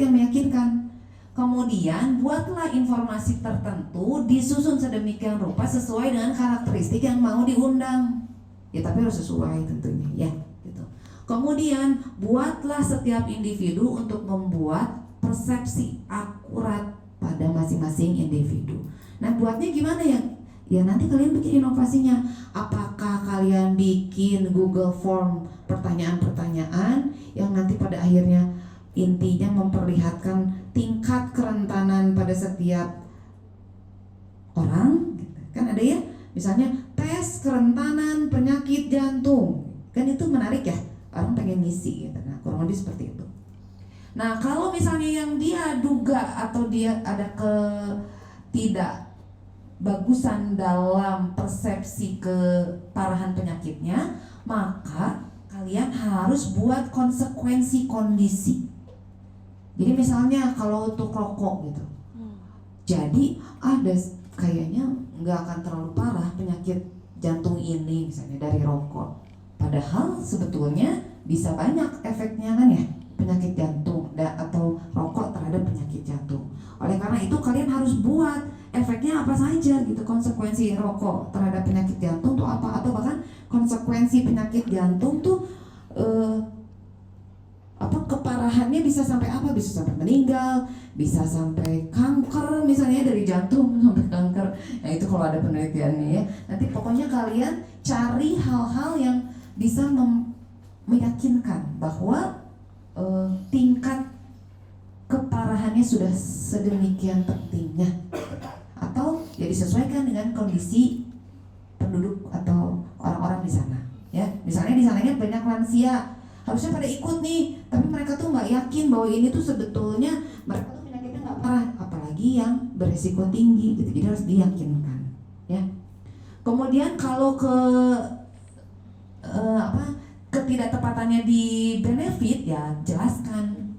yang meyakinkan. Kemudian buatlah informasi tertentu disusun sedemikian rupa sesuai dengan karakteristik yang mau diundang. Ya tapi harus sesuai tentunya ya gitu. Kemudian buatlah setiap individu untuk membuat persepsi akurat pada masing-masing individu. Nah buatnya gimana ya? Ya nanti kalian bikin inovasinya. Apakah kalian bikin Google Form pertanyaan-pertanyaan yang nanti pada akhirnya intinya memperlihatkan tingkat kerentanan pada setiap orang, kan ada ya, misalnya tes kerentanan penyakit jantung, kan itu menarik ya, orang pengen ngisi gitu. Nah kurang lebih seperti itu. Nah kalau misalnya yang dia duga atau dia ada ketidakbagusan dalam persepsi keparahan penyakitnya, maka kalian harus buat konsekuensi kondisi. Jadi misalnya kalau untuk rokok gitu, jadi ada kayaknya nggak akan terlalu parah penyakit jantung ini misalnya dari rokok. Padahal sebetulnya bisa banyak efeknya kan ya, penyakit jantung atau rokok terhadap penyakit jantung. Oleh karena itu kalian harus buat efeknya apa saja gitu, konsekuensi rokok terhadap penyakit jantung tuh apa, atau bahkan konsekuensi penyakit jantung tuh keparahannya bisa sampai apa, bisa sampai meninggal, bisa sampai kanker misalnya dari jantung sampai kanker. Nah itu kalau ada penelitiannya ya. Nanti pokoknya kalian cari hal-hal yang bisa meyakinkan bahwa tingkat keparahannya sudah sedemikian pentingnya, atau ya disesuaikan dengan kondisi penduduk atau orang-orang di sana ya. Misalnya di sananya banyak lansia, harusnya pada ikut nih, tapi mereka tuh nggak yakin bahwa ini tuh sebetulnya mereka tuh penyakitnya nggak parah, apalagi yang beresiko tinggi gitu. Jadi harus diyakinkan ya. Kemudian kalau ketidaktepatannya di benefit ya jelaskan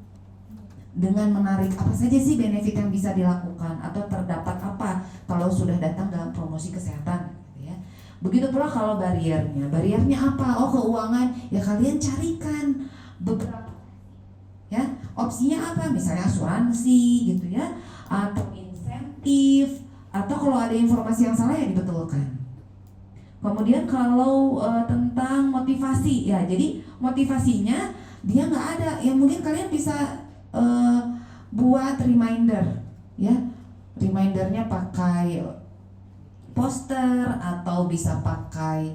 dengan menarik apa saja sih benefit yang bisa dilakukan atau terdapat apa kalau sudah datang dalam promosi kesehatan gitu ya. Begitu pula kalau bariernya apa? Oh keuangan, ya kalian carikan beberapa ya opsinya apa, misalnya asuransi gitu ya, atau insentif, atau kalau ada informasi yang salah ya dibetulkan. Kemudian kalau tentang motivasi ya, jadi motivasinya dia nggak ada, ya mungkin kalian bisa buat reminder ya, remindernya pakai poster atau bisa pakai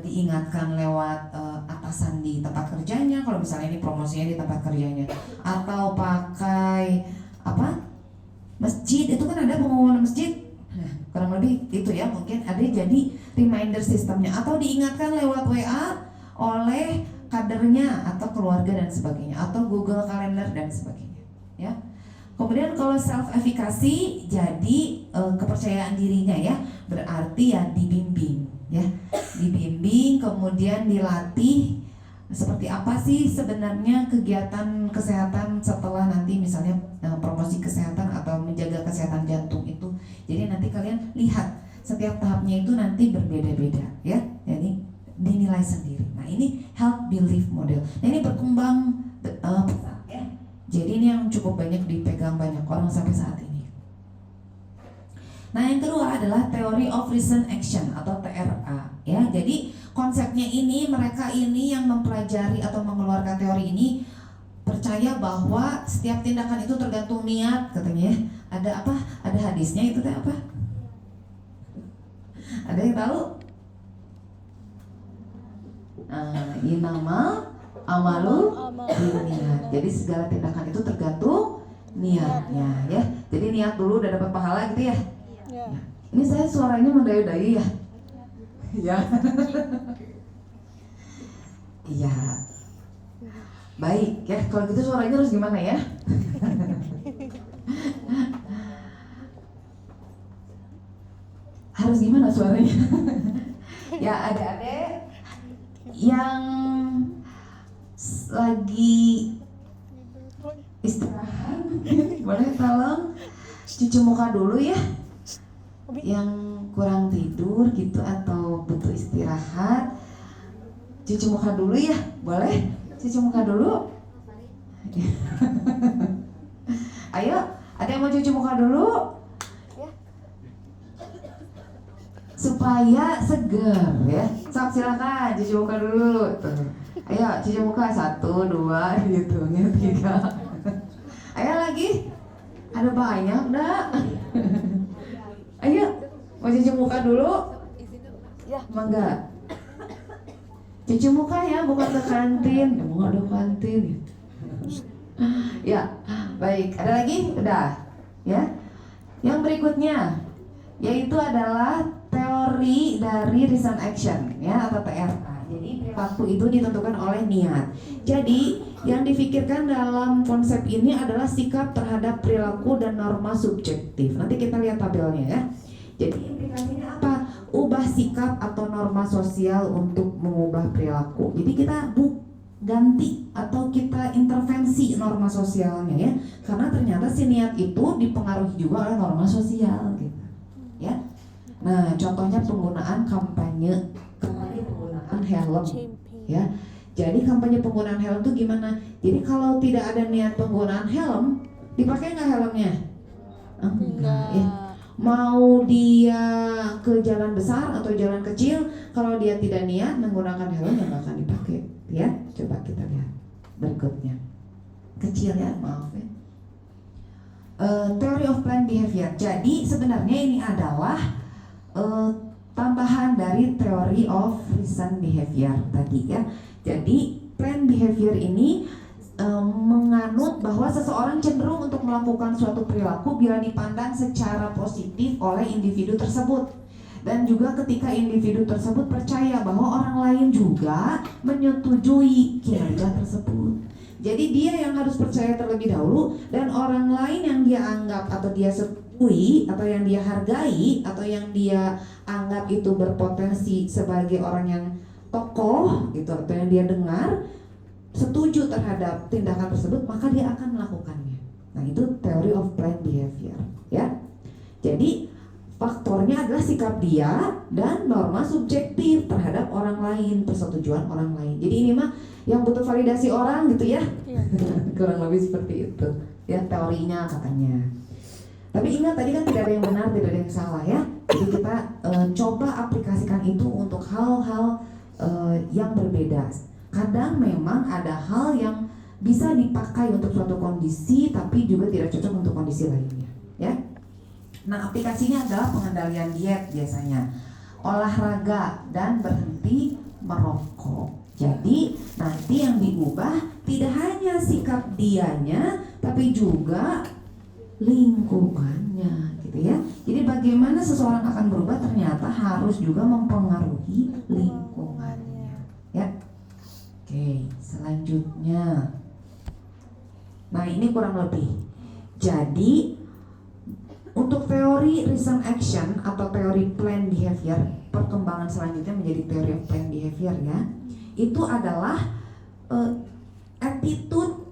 diingatkan lewat atasan di tempat kerjanya kalau misalnya ini promosinya di tempat kerjanya, atau pakai masjid, itu kan ada pengumuman masjid. Nah, kurang lebih itu ya, mungkin ada jadi reminder sistemnya, atau diingatkan lewat WA oleh kadernya atau keluarga dan sebagainya, atau Google Calendar dan sebagainya ya. Kemudian kalau self efficacy, jadi kepercayaan dirinya ya, berarti ya dibimbing ya, dibimbing kemudian dilatih seperti apa sih sebenarnya kegiatan kesehatan setelah nanti misalnya promosi kesehatan atau menjaga kesehatan jantung itu. Jadi nanti kalian lihat setiap tahapnya itu nanti berbeda-beda ya, jadi dinilai sendiri. Nah ini health belief model. Nah ini berkembang pesat ya. Jadi ini yang cukup banyak dipegang banyak orang sampai saat ini. Nah yang kedua adalah Theory of Recent Action atau TRA ya. Jadi konsepnya ini, mereka ini yang mempelajari atau mengeluarkan teori ini percaya bahwa setiap tindakan itu tergantung niat katanya. Ada apa? Ada hadisnya itu teh apa? Ada yang tahu? Innamal amalu binniyat. Jadi segala tindakan itu tergantung niatnya ya. Jadi niat dulu udah dapat pahala gitu ya. Ya. Ini saya suaranya mendayu-dayu ya. Ya. Iya. Baik ya, kalau gitu suaranya harus gimana ya? Harus gimana suaranya? Ya adik-adik yang lagi istirahat boleh tolong cuci muka dulu ya. Yang kurang tidur gitu atau butuh istirahat, cuci muka dulu ya, boleh? Cuci muka dulu. Ayo, ada yang mau cuci muka dulu? Supaya seger ya. Sok silakan cuci muka dulu. Tuh. Ayo cuci muka 1, 2, dihitungnya 3. Ayo lagi. Ada banyak enggak? Ayo, mau cuci muka dulu? Ya, mangga. Cuci muka ya, bukan ke kantin. Emang ada kantin. Ya, baik. Ada lagi? Udah. Ya. Yang berikutnya yaitu adalah teori dari reason action ya atau TRA. Jadi perilaku itu ditentukan oleh niat. Jadi yang difikirkan dalam konsep ini adalah sikap terhadap perilaku dan norma subjektif. Nanti kita lihat tabelnya ya. Jadi implikasinya apa? Ubah sikap atau norma sosial untuk mengubah perilaku. Jadi kita ganti atau kita intervensi norma sosialnya ya. Karena ternyata si niat itu dipengaruhi juga oleh norma sosial gitu. Ya. Nah, contohnya penggunaan kampanye penggunaan helm ya. Jadi kampanye penggunaan helm itu gimana? Jadi kalau tidak ada niat penggunaan helm, dipakai nggak helmnya? Enggak ya. Mau dia ke jalan besar atau jalan kecil, kalau dia tidak niat menggunakan helm ya nggak akan dipakai ya. Coba kita lihat berikutnya. Kecil ya, maaf ya. Theory of planned behavior. Jadi sebenarnya ini adalah tambahan dari theory of reason behavior tadi ya. Jadi planned behavior ini menganut bahwa seseorang cenderung untuk melakukan suatu perilaku bila dipandang secara positif oleh individu tersebut. Dan juga ketika individu tersebut percaya bahwa orang lain juga menyetujui kinerja tersebut. Jadi dia yang harus percaya terlebih dahulu, dan orang lain yang dia anggap atau dia setujui atau yang dia hargai atau yang dia anggap itu berpotensi sebagai orang yang tokoh gitu atau yang dia dengar setuju terhadap tindakan tersebut, maka dia akan melakukannya. Nah, itu theory of planned behavior ya. Jadi faktornya adalah sikap dia dan norma subjektif terhadap orang lain, persetujuan orang lain. Jadi ini mah yang butuh validasi orang gitu ya. Kurang lebih seperti itu ya teorinya katanya. Tapi ingat tadi kan tidak ada yang benar, tidak ada yang salah ya. Jadi kita coba aplikasikan itu untuk hal-hal yang berbeda. Kadang memang ada hal yang bisa dipakai untuk suatu kondisi tapi juga tidak cocok untuk kondisi lainnya ya. Nah, aplikasinya adalah pengendalian diet biasanya, olahraga, dan berhenti merokok. Jadi nanti yang diubah tidak hanya sikap dianya, tapi juga lingkungannya, gitu ya. Jadi bagaimana seseorang akan berubah ternyata harus juga mempengaruhi lingkungannya, ya. Oke, selanjutnya. Nah, ini kurang lebih. Jadi untuk teori reason action atau teori planned behavior, perkembangan selanjutnya menjadi teori of planned behavior ya. Itu adalah attitude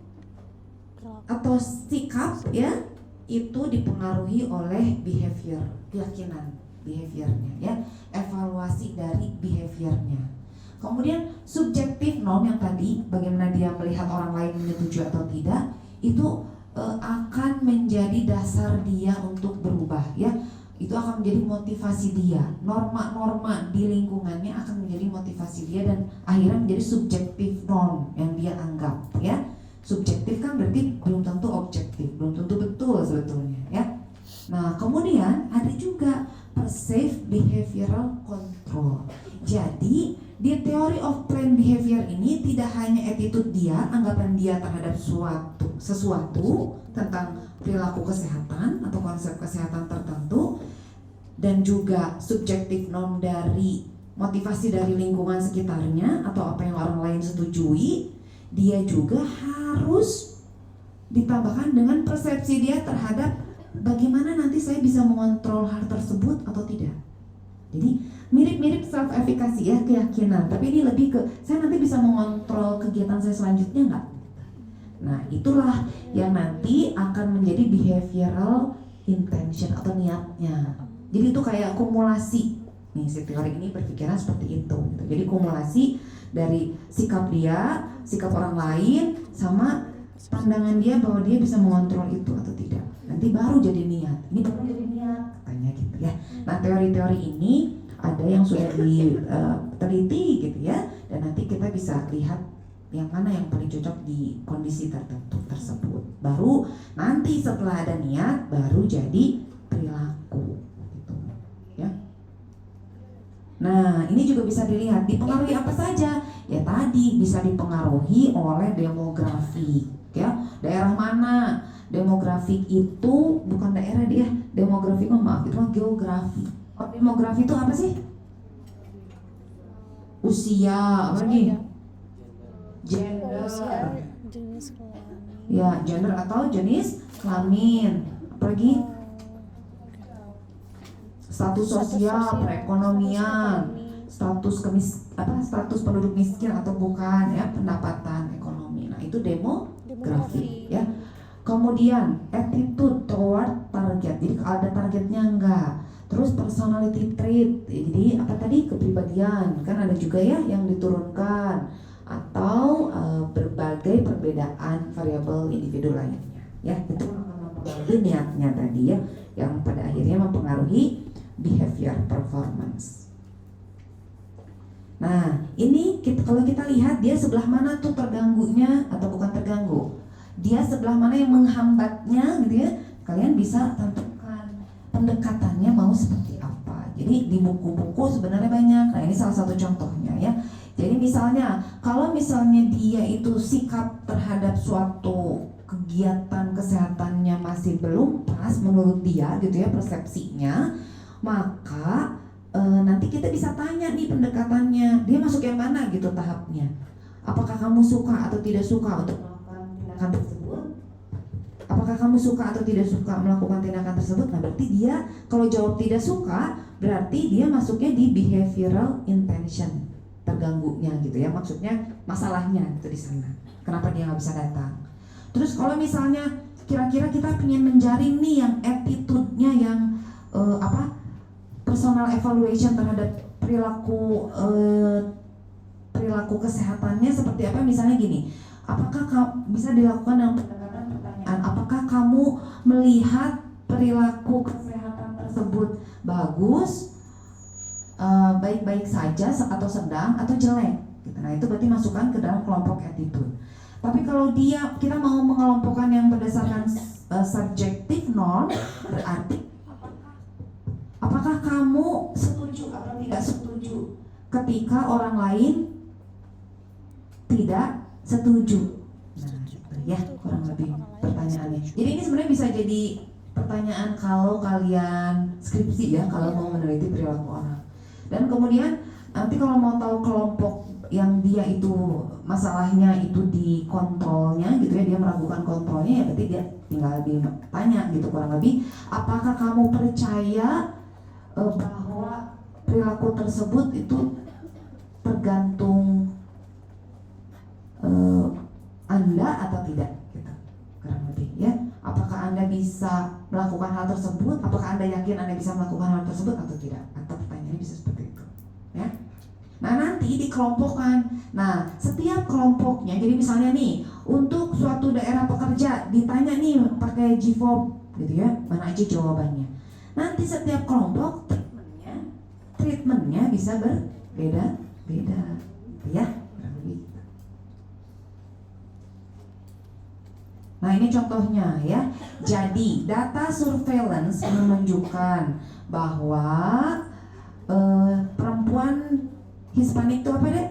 atau sikap ya, itu dipengaruhi oleh behavior, keyakinan behaviornya ya, evaluasi dari behaviornya. Kemudian subjektif norm yang tadi, bagaimana dia melihat orang lain menyetujui atau tidak, itu akan menjadi dasar dia untuk berubah ya. Itu akan menjadi motivasi dia. Norma-norma di lingkungannya akan menjadi motivasi dia dan akhirnya menjadi subjektif norm yang dia anggap ya. Subjektif kan berarti belum tentu objektif, belum tentu betul sebetulnya ya. Nah, kemudian ada juga perceived behavioral control. Jadi di theory of planned behavior ini tidak hanya attitude dia, anggapan dia terhadap sesuatu tentang perilaku kesehatan atau konsep kesehatan tertentu, dan juga subjektif norm dari motivasi dari lingkungan sekitarnya atau apa yang orang lain setujui, dia juga harus ditambahkan dengan persepsi dia terhadap bagaimana nanti saya bisa mengontrol hal tersebut atau tidak. Jadi mirip-mirip self-efficacy ya, keyakinan, tapi ini lebih ke saya nanti bisa mengontrol kegiatan saya selanjutnya nggak? Nah, itulah yang nanti akan menjadi behavioral intention atau niatnya. Jadi itu kayak akumulasi. Nih, si teori ini berpikiran seperti itu gitu. Jadi akumulasi dari sikap dia, sikap orang lain, sama pandangan dia bahwa dia bisa mengontrol itu atau tidak. nanti baru jadi niat. Ini baru jadi niat katanya gitu ya. Nah teori-teori ini ada yang sudah diteliti gitu ya, dan nanti kita bisa lihat yang mana yang paling cocok di kondisi tertentu tersebut. Baru nanti setelah ada niat baru jadi perilaku gitu ya. Nah ini juga bisa dilihat dipengaruhi apa saja ya, tadi bisa dipengaruhi oleh demografi ya. Daerah mana? Demografik itu bukan daerah dia, demografik maaf itu geografi. Oh, demografi itu apa sih? Usia, apa lagi? Gender. Ya, gender atau jenis kelamin. Apa lagi? Status sosial, perekonomian, status status penduduk miskin atau bukan ya, pendapatan ekonomi. Nah, itu demografi ya. Kemudian attitude toward target. Jadi kalau ada targetnya enggak. Terus personality trait, jadi apa tadi, kepribadian kan ada juga ya yang diturunkan, atau berbagai perbedaan variabel individu lainnya ya, itu akan mempengaruhi niatnya tadi ya, yang pada akhirnya mempengaruhi behavior performance. Nah ini kalau kita lihat dia sebelah mana tuh terganggunya atau bukan terganggu, dia sebelah mana yang menghambatnya gitu ya, kalian bisa tentukan pendekatannya mau seperti apa. Jadi di buku-buku sebenarnya banyak. Nah ini salah satu contohnya ya. Jadi misalnya kalau misalnya dia itu sikap terhadap suatu kegiatan kesehatannya masih belum pas menurut dia gitu ya, persepsinya, maka nanti kita bisa tanya nih pendekatannya, dia masuk yang mana gitu tahapnya. Apakah kamu suka atau tidak suka untuk melakukan tindakan tersebut? Apakah kamu suka atau tidak suka melakukan tindakan tersebut? Nah berarti dia kalau jawab tidak suka, berarti dia masuknya di behavioral intention, terganggunya gitu ya, maksudnya masalahnya itu di sana. Kenapa dia nggak bisa datang? Terus kalau misalnya kira-kira kita ingin menjaring nih yang attitude-nya yang personal evaluation terhadap perilaku kesehatannya seperti apa, misalnya gini, apakah bisa dilakukan dengan pendekatan pertanyaan, apakah kamu melihat perilaku kesehatan tersebut bagus, baik-baik saja atau sedang atau jelek gitu. Nah itu berarti masukkan ke dalam kelompok attitude. Tapi kalau kita mau mengelompokkan yang berdasarkan subjective norm, berarti apakah kamu setuju atau tidak setuju ketika orang lain tidak setuju. Nah, ya kurang lebih pertanyaannya. Jadi ini sebenarnya bisa jadi pertanyaan kalau kalian skripsi ya, kalau mau meneliti perilaku orang. Dan kemudian nanti kalau mau tahu kelompok yang dia itu masalahnya itu di kontrolnya gitu ya, dia meragukan kontrolnya, ya berarti dia tinggal ditanya gitu kurang lebih, apakah kamu percaya bahwa perilaku tersebut itu tergantung Anda atau tidak gitu, kurang lebih ya. Apakah Anda bisa melakukan hal tersebut, apakah Anda yakin Anda bisa melakukan hal tersebut atau tidak, atau pertanyaannya bisa seperti itu ya. Nah nanti dikelompokkan. Nah setiap kelompoknya, jadi misalnya nih untuk suatu daerah pekerja ditanya nih pakai G-form gitu ya, mana aja jawabannya. Nanti setiap kelompok treatmentnya bisa berbeda-beda gitu ya. Nah ini contohnya ya. Jadi data surveillance menunjukkan bahwa perempuan Hispanik itu apa deh?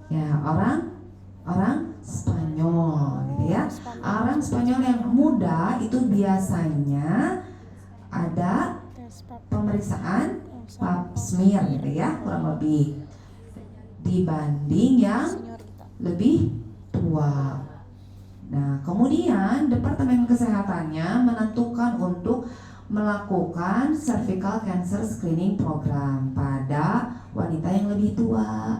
Ya orang Spanyol gitu ya. Orang Spanyol yang muda itu biasanya ada pemeriksaan pap smear gitu ya, kurang lebih dibanding yang lebih tua. Nah kemudian Departemen Kesehatannya menentukan untuk melakukan cervical cancer screening program pada wanita yang lebih tua.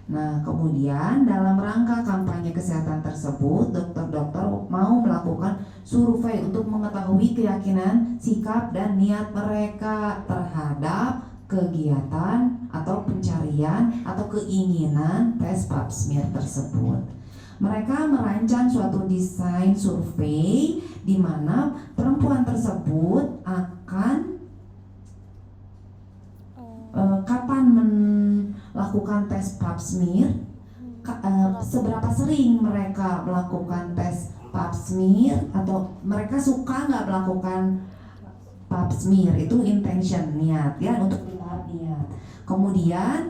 Nah kemudian dalam rangka kampanye kesehatan tersebut, dokter-dokter mau melakukan survei untuk mengetahui keyakinan, sikap, dan niat mereka terhadap kegiatan atau pencarian atau keinginan tes pap smear tersebut. Mereka merancang suatu desain survei di mana perempuan tersebut akan kapan melakukan tes pap smear, seberapa sering mereka melakukan tes pap smear, atau mereka suka nggak melakukan pap smear. Itu intention, niat ya, untuk melihat niat. Kemudian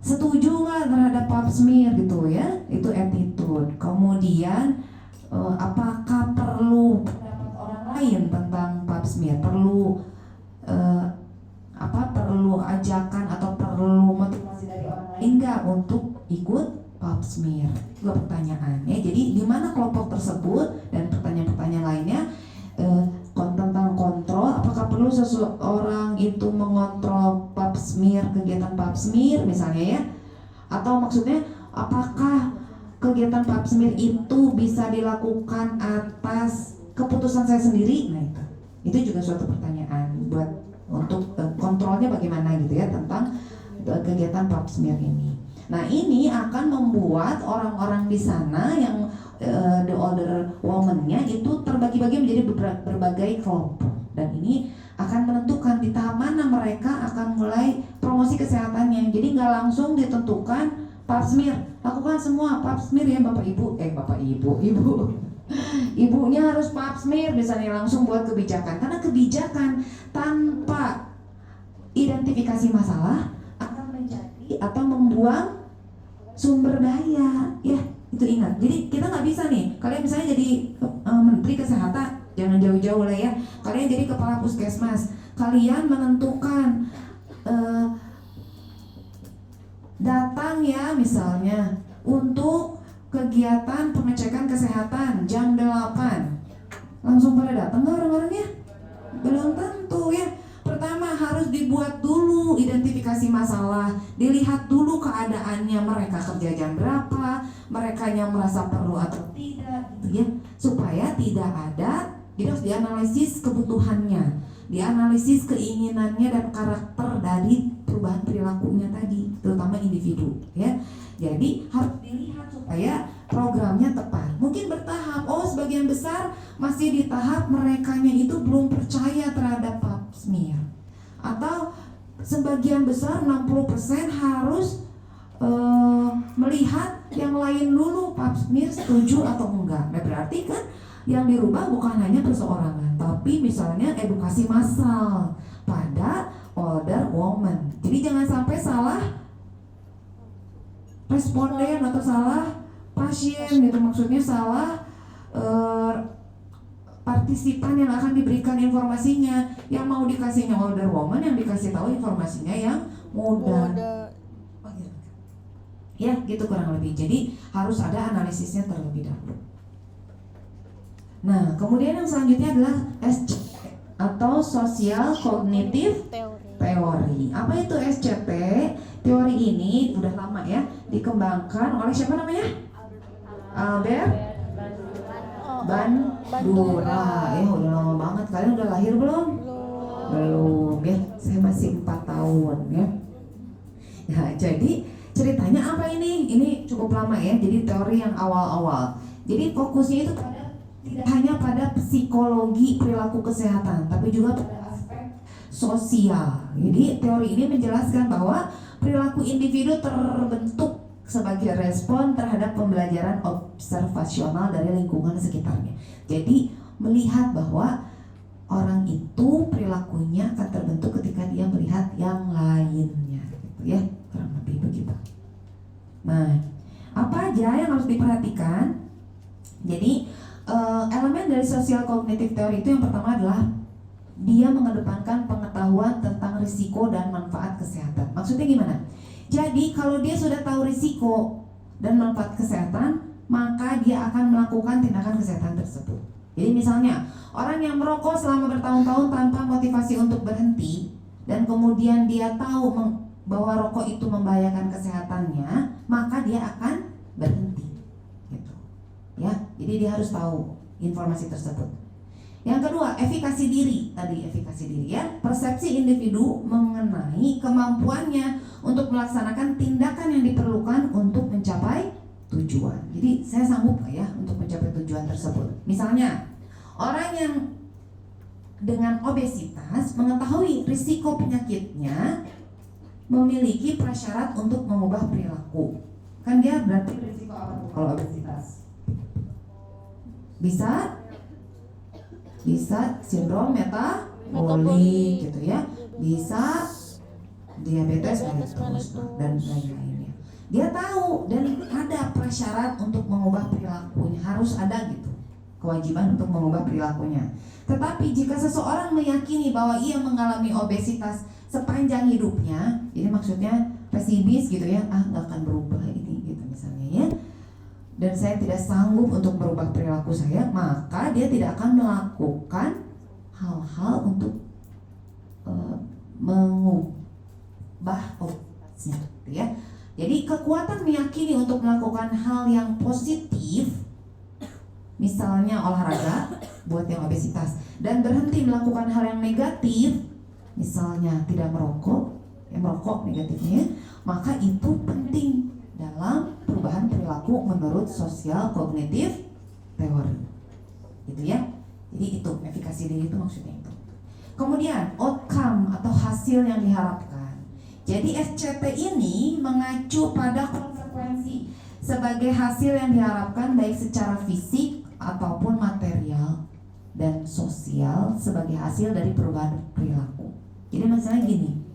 setuju nggak terhadap pap smear gitu ya, itu attitude. Kemudian apakah perlu pendapat orang lain tentang pap smear, perlu perlu ajakan atau perlu motivasi dari orang lain nggak untuk ikut pap smear. Dua pertanyaan ya. Jadi di mana kelompok tersebut, dan pertanyaan-pertanyaan lainnya tentang kontrol, apakah perlu seseorang itu mengontrol pap smear, kegiatan pap smear misalnya ya, atau maksudnya apakah kegiatan pap smear itu bisa dilakukan atas keputusan saya sendiri. Nah itu juga suatu pertanyaan buat untuk kontrolnya bagaimana gitu ya tentang kegiatan pap smear ini. Nah ini akan membuat orang-orang di sana yang the older woman-nya itu terbagi-bagi menjadi berbagai kelompok, dan ini akan menentukan di tahap mana mereka akan mulai promosi kesehatannya. Jadi nggak langsung ditentukan pap smear, lakukan semua pap smear ya bapak ibu, ibunya harus pap smear misalnya, langsung buat kebijakan. Karena kebijakan tanpa identifikasi masalah akan menjadi atau membuang sumber daya ya, itu ingat. Jadi kita nggak bisa nih, kalian misalnya jadi menteri kesehatan, jangan jauh-jauh lah ya, kalian jadi kepala puskesmas, kalian menentukan datang ya misalnya untuk kegiatan pengecekan kesehatan jam 8, langsung pada datang nggak orang-orangnya? Belum tentu ya. Pertama harus dibuat dulu identifikasi masalah, dilihat dulu keadaannya, mereka kerja jam berapa, mereka yang merasa perlu atau tidak gitu ya, supaya tidak ada. Jadi harus dianalisis kebutuhannya, dianalisis keinginannya dan karakter dari perubahan perilakunya tadi, terutama individu ya. Jadi harus dilihat supaya programnya tepat. Mungkin bertahap. Oh, sebagian besar masih di tahap merekanya itu belum percaya terhadap pap smear. Atau sebagian besar 60% harus melihat yang lain dulu, pap smear setuju atau enggak. Nah, berarti kan yang dirubah bukan hanya perseorangan, tapi misalnya edukasi massal pada older woman. Jadi jangan sampai salah responden atau salah pasien gitu, maksudnya salah partisipan yang akan diberikan informasinya. Yang mau dikasihnya older woman, yang dikasih tahu informasinya yang muda. Ya gitu kurang lebih. Jadi harus ada analisisnya terlebih dahulu. Nah kemudian yang selanjutnya adalah SCT atau Social Cognitive Theory. Apa itu SCT? Teori ini udah lama ya, dikembangkan oleh siapa namanya? Albert Bandura. Ya udah lama banget. Kalian udah lahir belum? Belum ya. Saya masih 4 tahun ya. Ya jadi ceritanya apa ini? Ini cukup lama ya. Jadi teori yang awal-awal. Jadi fokusnya itu tidak hanya pada psikologi perilaku kesehatan, tapi juga pada aspek sosial. Jadi teori ini menjelaskan bahwa perilaku individu terbentuk sebagai respon terhadap pembelajaran observasional dari lingkungan sekitarnya. Jadi melihat bahwa orang itu perilakunya akan terbentuk ketika dia melihat yang lainnya, gitu ya, kurang lebih begitu. Nah, apa aja yang harus diperhatikan? Jadi elemen dari social cognitive theory itu yang pertama adalah dia mengedepankan pengetahuan tentang risiko dan manfaat kesehatan. Maksudnya gimana? Jadi kalau dia sudah tahu risiko dan manfaat kesehatan, maka dia akan melakukan tindakan kesehatan tersebut. Jadi misalnya orang yang merokok selama bertahun-tahun tanpa motivasi untuk berhenti, dan kemudian dia tahu bahwa rokok itu membahayakan kesehatannya, maka dia akan berhenti. Gitu. Ya, jadi dia harus tahu informasi tersebut. Yang kedua, efikasi diri. Tadi efikasi diri ya, persepsi individu mengenai kemampuannya untuk melaksanakan tindakan yang diperlukan untuk mencapai tujuan. Jadi saya sanggup nggak ya untuk mencapai tujuan tersebut? Misalnya orang yang dengan obesitas mengetahui risiko penyakitnya, memiliki prasyarat untuk mengubah perilaku. Kan dia berarti risiko apa tuh kalau obesitas? Bisa sindrom metabolik gitu ya, bisa diabetes mellitus dan lain-lainnya. Dia tahu dan ada prasyarat untuk mengubah perilakunya, harus ada gitu, kewajiban untuk mengubah perilakunya. Tetapi jika seseorang meyakini bahwa ia mengalami obesitas sepanjang hidupnya, jadi maksudnya pesimis gitu ya, nggak akan berubah ini gitu misalnya ya, dan saya tidak sanggup untuk merubah perilaku saya, maka dia tidak akan melakukan hal-hal untuk mengubah obesitasnya gitu ya. Jadi kekuatan meyakini untuk melakukan hal yang positif, misalnya olahraga buat yang obesitas, dan berhenti melakukan hal yang negatif, misalnya tidak merokok, negatifnya, maka itu penting dalam perubahan perilaku menurut sosial kognitif teori, gitu ya. Jadi itu efikasi diri itu maksudnya itu. Kemudian outcome atau hasil yang diharapkan. Jadi SCT ini mengacu pada konsekuensi sebagai hasil yang diharapkan baik secara fisik ataupun material dan sosial sebagai hasil dari perubahan perilaku. Jadi misalnya gini,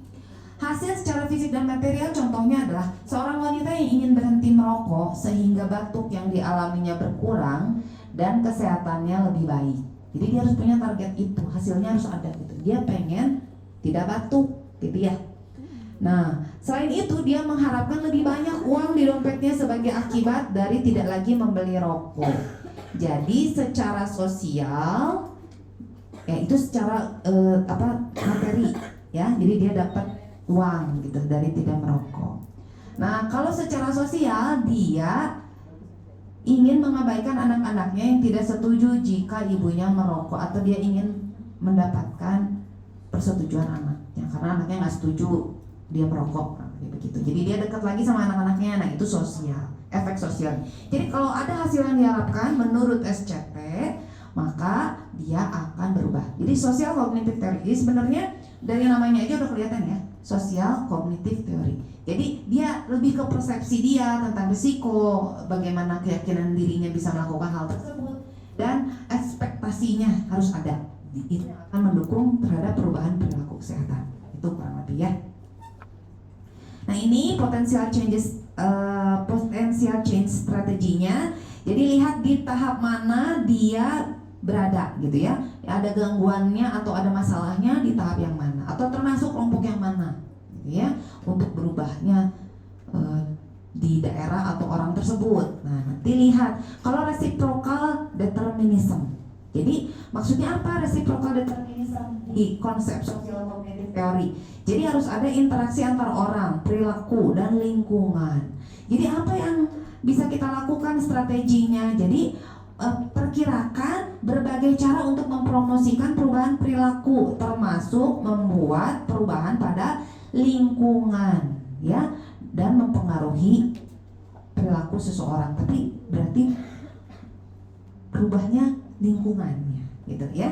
hasil secara fisik dan material contohnya adalah seorang wanita yang ingin berhenti merokok sehingga batuk yang dialaminya berkurang dan kesehatannya lebih baik. Jadi dia harus punya target itu, hasilnya harus ada gitu. Dia pengen tidak batuk gitu ya. Nah, selain itu dia mengharapkan lebih banyak uang di dompetnya sebagai akibat dari tidak lagi membeli rokok. Jadi secara sosial, ya itu secara materi ya. Jadi dia dapat uang gitu dari tidak merokok. Nah, kalau secara sosial dia ingin mengabaikan anak-anaknya yang tidak setuju jika ibunya merokok, atau dia ingin mendapatkan persetujuan anaknya karena anaknya nggak setuju dia merokok, begitu. Jadi dia dekat lagi sama anak-anaknya. Nah, itu sosial, efek sosial. Jadi kalau ada hasil yang diharapkan menurut SCT, maka dia akan berubah. Jadi sosial kognitif teori ini sebenarnya dari namanya aja udah kelihatan ya, sosial kognitif teori. Jadi dia lebih ke persepsi dia tentang risiko, bagaimana keyakinan dirinya bisa melakukan hal tersebut, dan ekspektasinya harus ada. Itu akan mendukung terhadap perubahan perilaku kesehatan. Itu kurang lebih ya. Nah, ini potensial change strateginya. Jadi lihat di tahap mana dia berada gitu ya. Ada gangguannya atau ada masalahnya di tahap yang mana, atau termasuk kelompok yang mana gitu ya, untuk berubahnya di daerah atau orang tersebut. Nah, nanti lihat kalau reciprocal determinism. Jadi maksudnya apa reciprocal determinism di konsep sosial kognitif teori? Jadi harus ada interaksi antar orang, perilaku, dan lingkungan. Jadi apa yang bisa kita lakukan strateginya? Jadi perkirakan berbagai cara untuk mempromosikan perubahan perilaku, termasuk membuat perubahan pada lingkungan ya, dan mempengaruhi perilaku seseorang. Tapi berarti berubahnya lingkungannya gitu ya.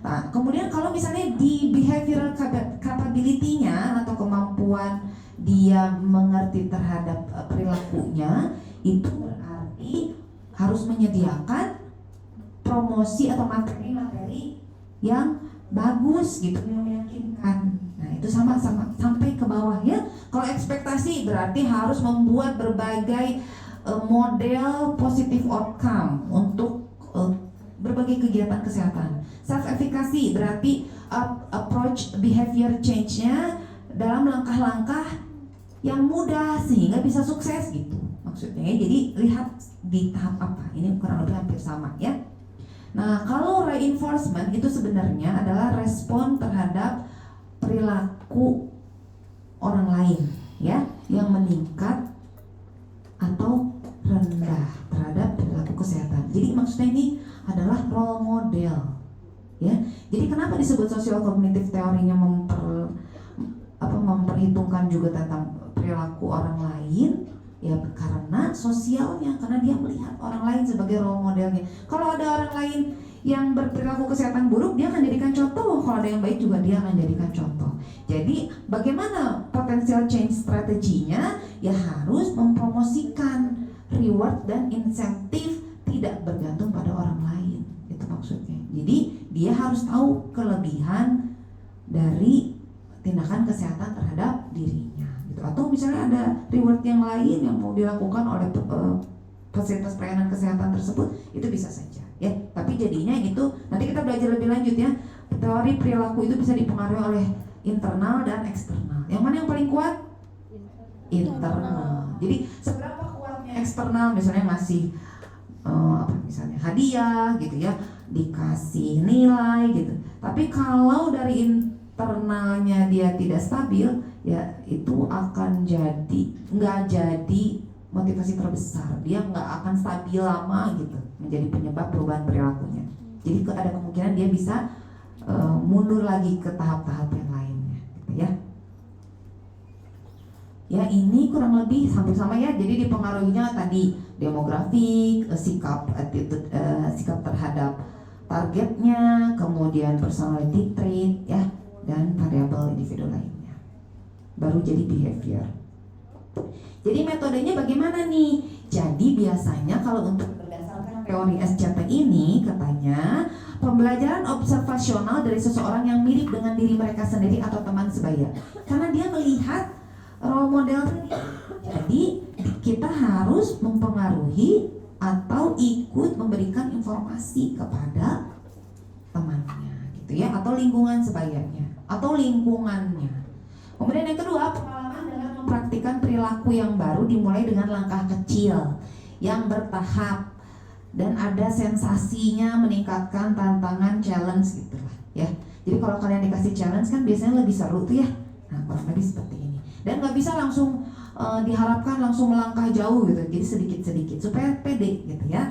Nah, kemudian kalau misalnya di behavioral capability-nya atau kemampuan dia mengerti terhadap perilakunya, itu berarti harus menyediakan promosi atau materi-materi yang bagus gitu, yang meyakinkan. Nah, itu sama sampai ke bawah ya. Kalau ekspektasi berarti harus membuat berbagai model positive outcome untuk berbagai kegiatan kesehatan. Self-efficacy berarti approach behavior change-nya dalam langkah-langkah yang mudah sehingga bisa sukses gitu maksudnya ya. Jadi lihat di tahap apa, ini kurang lebih hampir sama ya. Nah, kalau reinforcement itu sebenarnya adalah respon terhadap perilaku orang lain ya, yang meningkat atau rendah terhadap perilaku kesehatan. Jadi maksudnya ini adalah role model ya. Jadi kenapa disebut sosial kognitif teorinya memperhitungkan juga tentang perilaku orang lain, Ya karena sosialnya, karena dia melihat orang lain sebagai role modelnya. Kalau ada orang lain yang berperilaku kesehatan buruk, dia akan jadikan contoh. Kalau ada yang baik juga dia akan jadikan contoh. Jadi bagaimana potential change strateginya? Ya harus mempromosikan reward dan insentif tidak bergantung pada orang lain. Itu maksudnya. Jadi dia harus tahu kelebihan dari tindakan kesehatan terhadap dirinya. Atau misalnya ada reward yang lain yang mau dilakukan oleh fasilitas pelayanan kesehatan tersebut, itu bisa saja ya. Tapi jadinya itu nanti kita belajar lebih lanjut ya. Teori perilaku itu bisa dipengaruhi oleh internal dan eksternal. Yang mana yang paling kuat? Internal. Jadi seberapa kuatnya eksternal, misalnya ngasih misalnya hadiah gitu ya, dikasih nilai gitu. Tapi kalau dari internalnya dia tidak stabil, ya itu akan nggak jadi motivasi terbesar. Dia nggak akan stabil lama gitu, menjadi penyebab perubahan perilakunya. Jadi ada kemungkinan dia bisa mundur lagi ke tahap-tahap yang lainnya gitu ya. Ya ini kurang lebih hampir sama ya. Jadi dipengaruhinya tadi demografik, sikap terhadap targetnya, kemudian personality trait ya, dan variabel individu lain. Baru jadi behavior. Jadi metodenya bagaimana nih? Jadi biasanya kalau untuk berdasarkan teori SCP ini, katanya pembelajaran observasional dari seseorang yang mirip dengan diri mereka sendiri atau teman sebaya. Karena dia melihat role model. Jadi kita harus mempengaruhi atau ikut memberikan informasi kepada temannya gitu ya, atau lingkungan sebayanya, atau lingkungannya. Kemudian yang kedua, pengalaman dengan mempraktikkan perilaku yang baru dimulai dengan langkah kecil yang bertahap dan ada sensasinya, meningkatkan tantangan, challenge gitulah ya. Jadi kalau kalian dikasih challenge kan biasanya lebih seru tuh ya. Nah kurang lebih seperti ini. Dan nggak bisa langsung diharapkan langsung melangkah jauh gitu. Jadi sedikit-sedikit supaya pede gitu ya.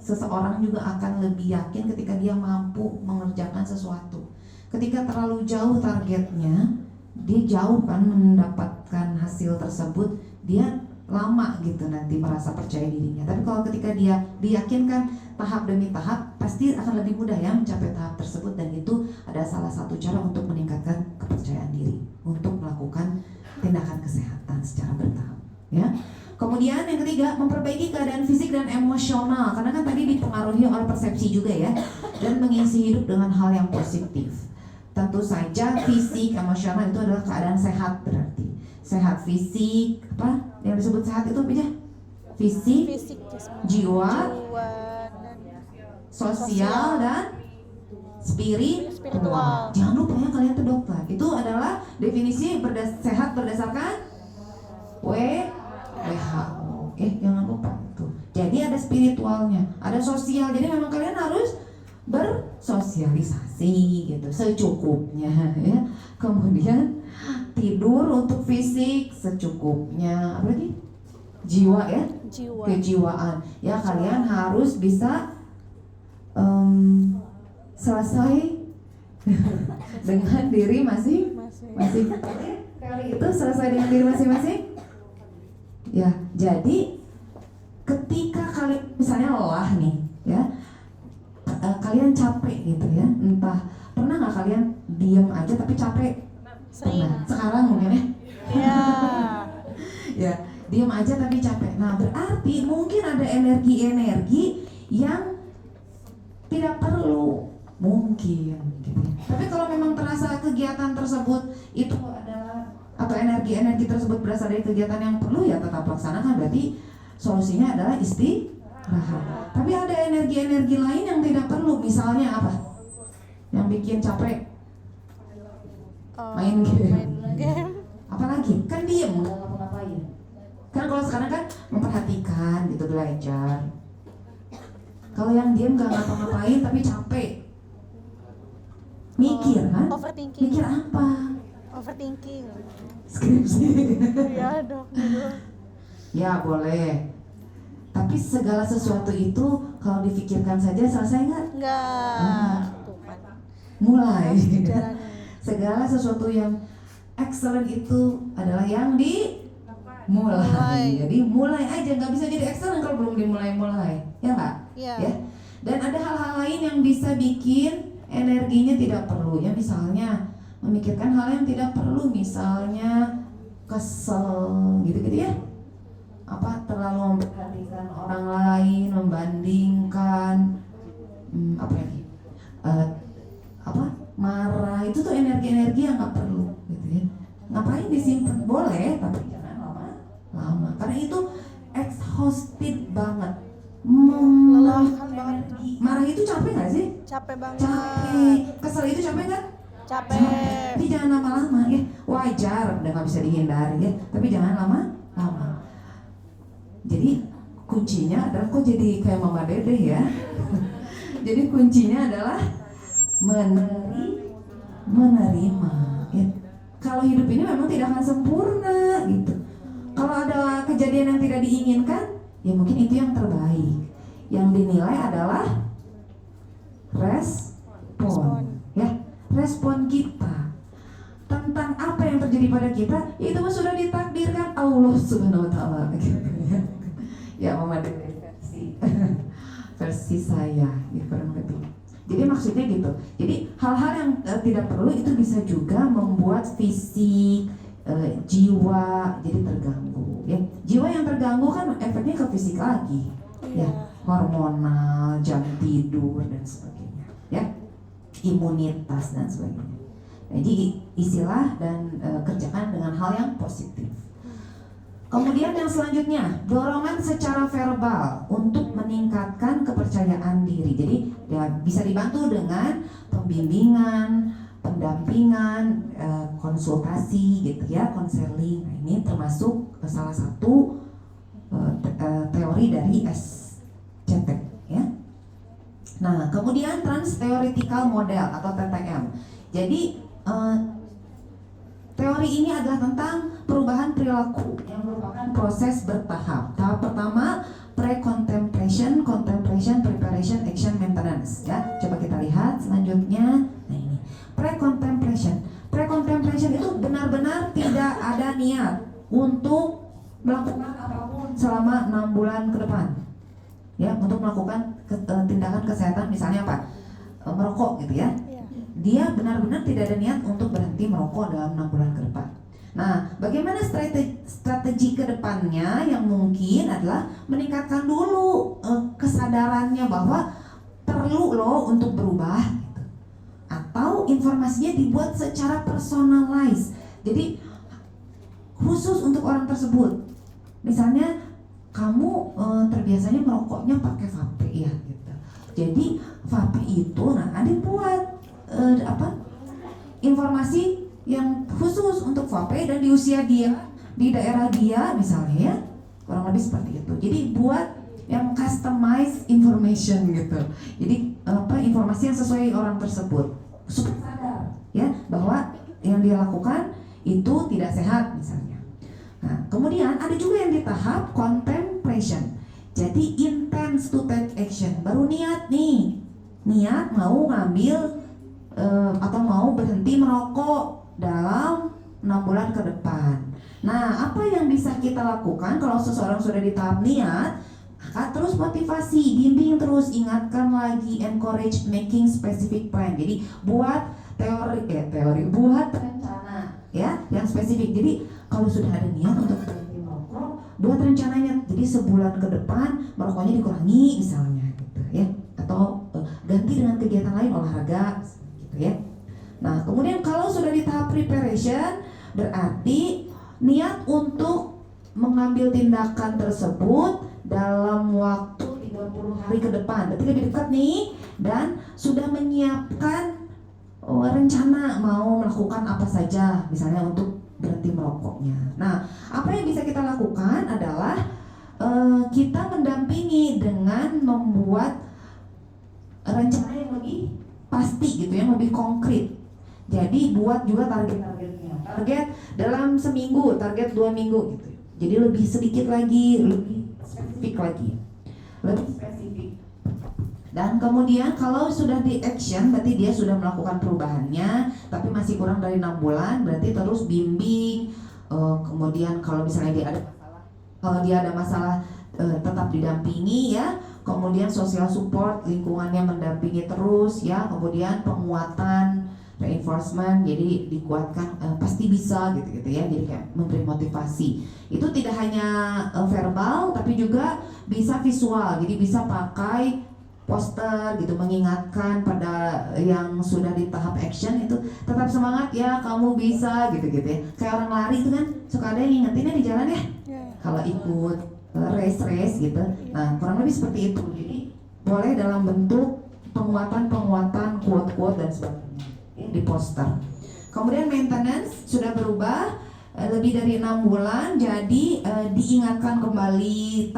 Seseorang juga akan lebih yakin ketika dia mampu mengerjakan sesuatu. Ketika terlalu jauh targetnya, dia jauh kan mendapatkan hasil tersebut, dia lama gitu nanti merasa percaya dirinya. Tapi kalau ketika dia diyakinkan tahap demi tahap, pasti akan lebih mudah ya mencapai tahap tersebut. Dan itu ada salah satu cara untuk meningkatkan kepercayaan diri, untuk melakukan tindakan kesehatan secara bertahap ya. Kemudian yang ketiga, memperbaiki keadaan fisik dan emosional, karena kan tadi dipengaruhi oleh persepsi juga ya, dan mengisi hidup dengan hal yang positif. Tentu saja fisik, emosional itu adalah keadaan sehat, berarti sehat fisik, apa yang disebut sehat itu apa aja? Fisik, jiwa, sosial dan spiritual. Jangan lupa ya kalian tuh dokter. Itu adalah definisi sehat berdasarkan WHO. Jangan lupa tuh. Jadi ada spiritualnya, ada sosial. Jadi memang kalian harus bersosialisasi gitu secukupnya ya. Kemudian tidur untuk fisik secukupnya. Apa lagi? Jiwa ya, kejiwaan ya. Kalian harus bisa selesai dengan diri masing-masing. Kali itu selesai dengan diri masing-masing ya. Jadi ketika kalian misalnya lelah nih ya, kalian capek gitu ya, entah pernah nggak kalian diem aja tapi capek? Pernah. Sekarang mungkin ya. Iya. Ya, diem aja tapi capek. Nah berarti mungkin ada energi-energi yang tidak perlu, mungkin gitu. Tapi kalau memang terasa kegiatan tersebut itu adalah, atau energi-energi tersebut berasal dari kegiatan yang perlu, ya tetap laksanakan. Berarti solusinya adalah istirahat. Tapi ada energi-energi lain yang tidak perlu. Misalnya apa? Yang bikin capek? Main game. Apalagi? Kan diem, nggak ngapa-ngapain. Kan kalau sekarang kan memperhatikan gitu, belajar. Kalau yang diem nggak ngapa-ngapain tapi capek, mikir kan? Overthinking. Mikir apa? Overthinking. Skripsi. Ya dok. Ya boleh. Tapi segala sesuatu itu kalau difikirkan saja selesai nggak? Nggak. Mulai. Segala sesuatu yang excellent itu adalah yang mulai. Jadi mulai aja, nggak bisa jadi excellent kalau belum dimulai-mulai, ya nggak? Iya. Ya. Dan ada hal-hal lain yang bisa bikin energinya tidak perlu, ya misalnya memikirkan hal yang tidak perlu, misalnya kesel, gitu-gitu ya. Apa terlalu memperhatikan orang lain, membandingkan, apa lagi? Apa marah, itu tuh energi-energi yang nggak perlu, gitu ya. Ngapain disimpan? Boleh, tapi jangan lama-lama, karena itu exhausted banget. Melelahkan banget. Marah itu capek nggak sih? Capek banget. Capek. Kesel itu capek nggak? Capek. Tapi jangan lama-lama ya. Wajar, udah nggak bisa dihindari ya. Tapi jangan lama-lama. Jadi kuncinya adalah, kok jadi kayak Mama Dede ya. Jadi kuncinya adalah menerima. Ya. Kalau hidup ini memang tidak akan sempurna gitu. Kalau ada kejadian yang tidak diinginkan, ya mungkin itu yang terbaik. Yang dinilai adalah respon. Ya, respon kita tentang apa yang terjadi pada kita, itu sudah ditakdirkan Allah Subhanahu wa taala gitu ya. Ya, Mama Dede versi saya ya, kurang lebih. Jadi maksudnya gitu. Jadi hal-hal yang tidak perlu itu bisa juga membuat fisik, jiwa jadi terganggu ya. Jiwa yang terganggu kan efeknya ke fisik lagi ya, hormonal, jam tidur dan sebagainya ya, imunitas dan sebagainya. Jadi istilah dan kerjakan dengan hal yang positif. Kemudian yang selanjutnya, dorongan secara verbal untuk meningkatkan kepercayaan diri. Jadi ya bisa dibantu dengan pembimbingan, pendampingan, konsultasi gitu ya, konseling. Nah, ini termasuk salah satu teori dari SCT ya. Nah, kemudian trans theoretical model atau TTM. Jadi teori ini adalah tentang perubahan perilaku yang merupakan proses bertahap. Tahap pertama pre-contemplation, contemplation, preparation, action, maintenance. Ya, coba kita lihat selanjutnya. Nah ini pre-contemplation. Pre-contemplation itu benar-benar tidak ada niat untuk melakukan apapun selama 6 bulan ke depan. Ya, untuk melakukan tindakan kesehatan, misalnya apa? Merokok gitu ya. Dia benar-benar tidak ada niat untuk berhenti merokok dalam 6 bulan ke depan. Nah, bagaimana strategi ke depannya yang mungkin adalah meningkatkan dulu kesadarannya bahwa perlu loh untuk berubah gitu. Atau informasinya dibuat secara personalized. Jadi khusus untuk orang tersebut. Misalnya kamu terbiasanya merokoknya pakai vape ya gitu. Jadi vape itu ada buat informasi yang khusus untuk vape dan di usia dia, di daerah dia misalnya ya, kurang lebih seperti itu. Jadi buat yang customized information gitu. Jadi informasi yang sesuai orang tersebut supaya sadar ya bahwa yang dia lakukan itu tidak sehat misalnya. Nah, kemudian ada juga yang di tahap contemplation. Jadi intense to take action. Baru niat nih, niat mau ngambil atau mau berhenti merokok dalam 6 bulan ke depan. Nah, apa yang bisa kita lakukan kalau seseorang sudah di tahap niat? Maka terus motivasi, bimbing terus, ingatkan lagi, encourage making specific plan. Jadi buat teori, buat rencana ya yang spesifik. Jadi kalau sudah ada niat untuk berhenti merokok, buat rencananya. Jadi sebulan ke depan merokoknya dikurangi misalnya gitu ya, atau ganti dengan kegiatan lain, olahraga gitu ya. Nah, kemudian kalau sudah di tahap preparation, berarti niat untuk mengambil tindakan tersebut dalam waktu 30 hari ke depan. Berarti lebih dekat nih, dan sudah menyiapkan rencana mau melakukan apa saja, misalnya untuk berhenti merokoknya. Nah, apa yang bisa kita lakukan adalah kita mendampingi dengan membuat rencana yang lebih pasti gitu, yang lebih konkret. Jadi buat juga target-targetnya. Target dalam seminggu, target 2 minggu gitu. Jadi lebih sedikit lagi, lebih spesifik lagi. Lebih spesifik. Dan kemudian kalau sudah di action, berarti dia sudah melakukan perubahannya, tapi masih kurang dari 6 bulan, berarti terus bimbing, kemudian kalau misalnya dia ada masalah tetap didampingi ya, kemudian social support, lingkungannya mendampingi terus ya, kemudian penguatan, reinforcement, jadi dikuatkan, pasti bisa gitu ya, jadi kayak memberi motivasi. Itu tidak hanya verbal tapi juga bisa visual, jadi bisa pakai poster gitu mengingatkan pada yang sudah di tahap action itu tetap semangat ya, kamu bisa gitu ya, kayak orang lari itu kan suka ada yang ngingetinnya di jalan ya, kalau ikut race gitu. Nah kurang lebih seperti itu, jadi boleh dalam bentuk penguatan quote-quote dan sebagainya di poster. Kemudian maintenance sudah berubah, lebih dari 6 bulan, jadi diingatkan kembali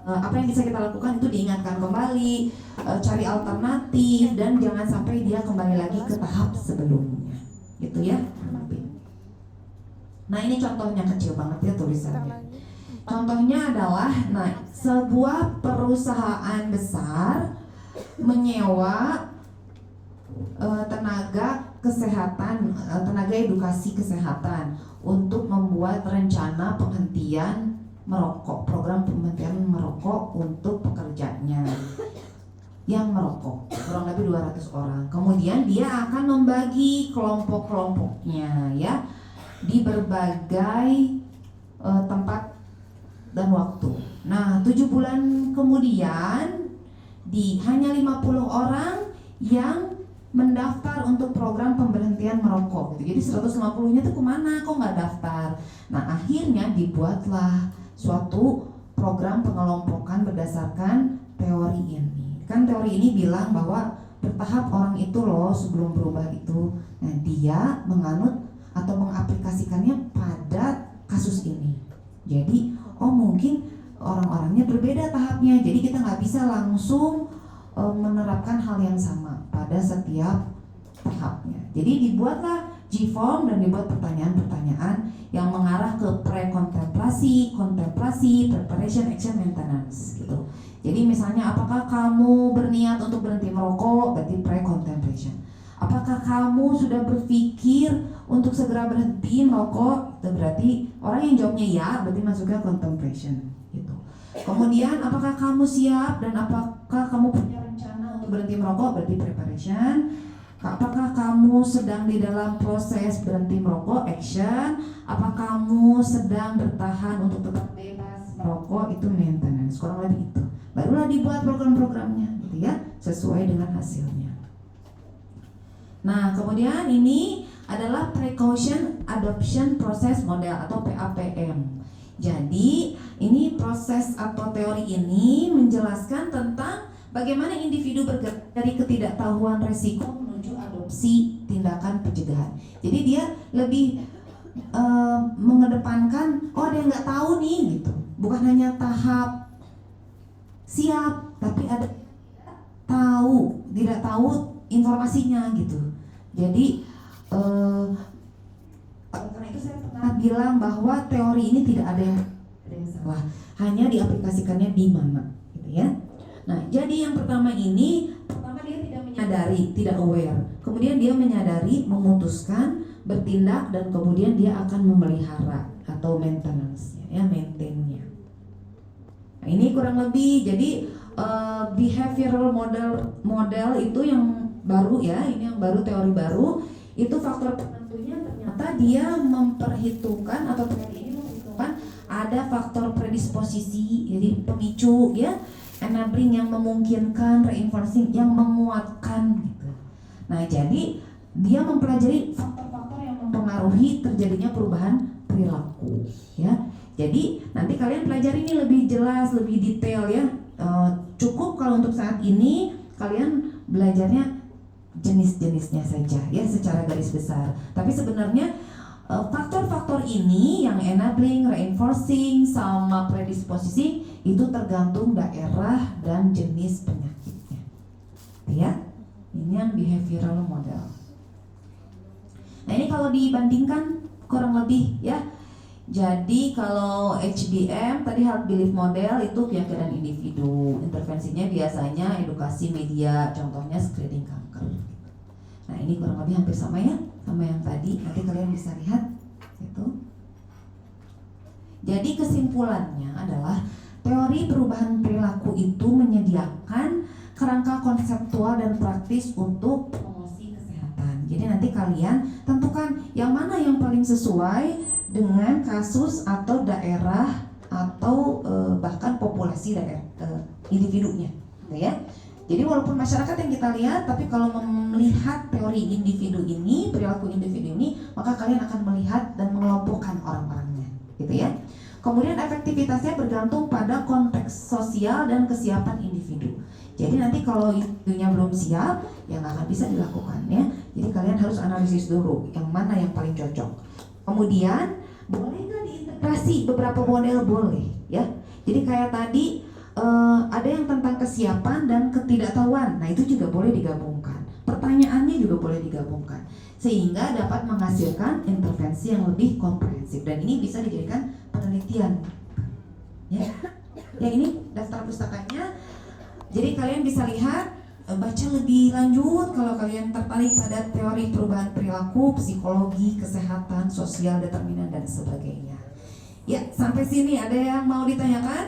apa yang bisa kita lakukan itu diingatkan kembali, cari alternatif, dan jangan sampai dia kembali lagi ke tahap sebelumnya gitu ya. Nah ini contohnya kecil banget ya tulisannya. Contohnya adalah, nah sebuah perusahaan besar menyewa tenaga kesehatan, tenaga edukasi kesehatan untuk membuat rencana penghentian merokok, program penghentian merokok untuk pekerjanya yang merokok, kurang lebih 200 orang. Kemudian dia akan membagi kelompok-kelompoknya ya di berbagai tempat dan waktu. Nah 7 bulan kemudian hanya 50 orang yang mendaftar untuk program pemberhentian merokok gitu. Jadi 150-nya tuh kemana, kok nggak daftar. Nah akhirnya dibuatlah suatu program pengelompokan berdasarkan teori ini. Kan teori ini bilang bahwa bertahap orang itu loh sebelum berubah itu. Nah dia menganut atau mengaplikasikannya pada kasus ini. Jadi mungkin orang-orangnya berbeda tahapnya, jadi kita nggak bisa langsung menerapkan hal yang sama pada setiap tahapnya. Jadi dibuatlah G-form dan dibuat pertanyaan-pertanyaan yang mengarah ke pre-kontemplasi, kontemplasi, preparation, action, maintenance gitu. Jadi misalnya apakah kamu berniat untuk berhenti merokok, berarti pre-contemplation. Apakah kamu sudah berpikir untuk segera berhenti merokok, itu berarti orang yang jawabnya ya, berarti masuknya contemplation gitu. Kemudian apakah kamu siap dan apakah kamu punya rencana untuk berhenti merokok, berarti preparation. Apakah kamu sedang di dalam proses berhenti merokok, action. Apakah kamu sedang bertahan untuk tetap bebas merokok, itu maintenance. Kurang lebih itu. Barulah dibuat program-programnya gitu ya, sesuai dengan hasilnya. Nah kemudian ini adalah Precaution Adoption Process Model atau PAPM. Jadi ini proses atau teori ini menjelaskan tentang bagaimana individu bergerak dari ketidaktahuan resiko menuju adopsi tindakan pencegahan. Jadi dia lebih mengedepankan, ada yang nggak tahu nih gitu. Bukan hanya tahap siap, tapi ada tidak tahu informasinya gitu. Jadi karena itu saya pernah bilang bahwa teori ini tidak ada yang salah, hanya diaplikasikannya di mana gitu ya. Nah jadi yang pertama dia tidak menyadari, tidak aware. Kemudian dia menyadari, memutuskan, bertindak, dan kemudian dia akan memelihara atau maintenance-nya ya, maintain-nya. Nah ini kurang lebih, jadi behavioral model itu yang baru ya, ini yang baru, teori baru. Itu faktor penentunya ternyata dia memperhitungkan atau teori ini memperhitungkan ada faktor predisposisi, jadi pemicu ya, enabling yang memungkinkan, reinforcing yang menguatkan gitu. Nah jadi dia mempelajari faktor-faktor yang mempengaruhi terjadinya perubahan perilaku ya. Jadi nanti kalian pelajari ini lebih jelas, lebih detail ya. Cukup kalau untuk saat ini kalian belajarnya jenis-jenisnya saja ya secara garis besar. Tapi sebenarnya faktor-faktor ini yang enabling, reinforcing, sama predisposisi itu tergantung daerah dan jenis penyakitnya. Ya, ini yang behavioral model. Nah ini kalau dibandingkan kurang lebih ya. Jadi kalau HBM tadi health belief model itu keyakinan individu, intervensinya biasanya edukasi media, contohnya screening kanker. Nah ini kurang lebih hampir sama ya, sama yang tadi. Nanti kalian bisa lihat itu. Jadi kesimpulannya adalah teori perubahan perilaku itu menyediakan kerangka konseptual dan praktis untuk promosi kesehatan. Jadi nanti kalian tentukan yang mana yang paling sesuai dengan kasus atau daerah atau bahkan populasi daerah individunya, gitu ya. Jadi walaupun masyarakat yang kita lihat, tapi kalau melihat teori individu ini, perilaku individu ini, maka kalian akan melihat dan mengelompokkan orang-orangnya, gitu ya. Kemudian efektivitasnya bergantung pada konteks sosial dan kesiapan individu. Jadi nanti kalau individunya belum siap, ya nggak akan bisa dilakukan ya. Jadi kalian harus analisis dulu yang mana yang paling cocok. Kemudian boleh nggak diintegrasi beberapa model? Boleh ya. Jadi kayak tadi ada yang tentang kesiapan dan ketidaktahuan. Nah itu juga boleh digabungkan. Pertanyaannya juga boleh digabungkan sehingga dapat menghasilkan intervensi yang lebih komprehensif dan ini bisa dijadikan penelitian. Ya, yang ini daftar pustakanya. Jadi kalian bisa lihat, baca lebih lanjut kalau kalian tertarik pada teori perubahan perilaku, psikologi, kesehatan, sosial, determinan dan sebagainya. Ya, sampai sini ada yang mau ditanyakan?